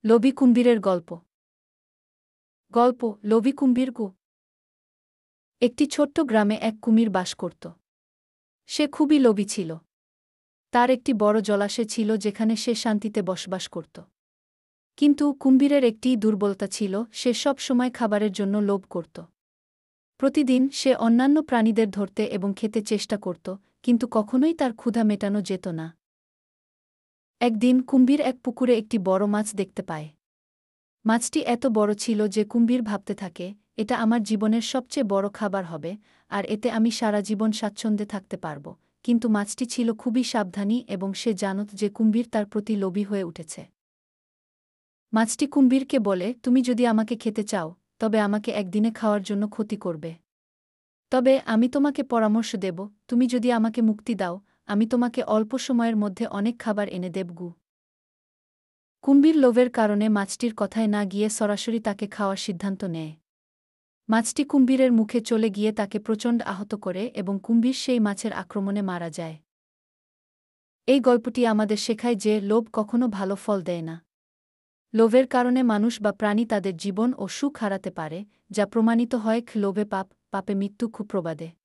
লোভী কুম্ভীরের গল্প। গল্প লোভী কুম্ভীর গু। একটি ছোট্ট গ্রামে এক কুমির বাস করত। সে খুবই লোভী ছিল। তার একটি বড় জলাশয় ছিল যেখানে সে শান্তিতে বসবাস করত। কিন্তু কুম্ভীরের একটি দুর্বলতা ছিল, সে সব সময় খাবারের জন্য লোভ করত। প্রতিদিন সে অন্যান্য প্রাণীদের ধরতে এবং খেতে চেষ্টা করত, কিন্তু কখনোই তার ক্ষুধা মেটানো যেত না। একদিন কুম্ভীর এক পুকুরে একটি বড় মাছ দেখতে পায়। মাছটি এত বড় ছিল যে কুম্ভীর ভাবতে থাকে, এটা আমার জীবনের সবচেয়ে বড় খাবার হবে, আর এতে আমি সারা জীবন স্বাচ্ছন্দ্যে থাকতে পারব। কিন্তু মাছটি ছিল খুবই সাবধানী এবং সে জানত যে কুম্ভীর তার প্রতি লোভী হয়ে উঠেছে। মাছটি কুম্ভীরকে বলে, তুমি যদি আমাকে খেতে চাও, তবে আমাকে একদিনে খাওয়ার জন্য ক্ষতি করবে। তবে আমি তোমাকে পরামর্শ দেব, তুমি যদি আমাকে মুক্তি দাও, আমি তোমাকে অল্প সময়ের মধ্যে অনেক খাবার এনে দেবগু। কুম্ভীর লোভের কারণে মাছটির কথায় না গিয়ে সরাসরি তাকে খাওয়ার সিদ্ধান্ত নেয়। মাছটি কুম্ভীরের মুখে চলে গিয়ে তাকে প্রচণ্ড আহত করে এবং কুম্ভীর সেই মাছের আক্রমণে মারা যায়। এই গল্পটি আমাদের শেখায় যে লোভ কখনো ভালো ফল দেয় না। লোভের কারণে মানুষ বা প্রাণী তাদের জীবন ও সুখ হারাতে পারে, যা প্রমাণিত হয় লোভে পাপ, পাপে মৃত্যু প্রবাদে।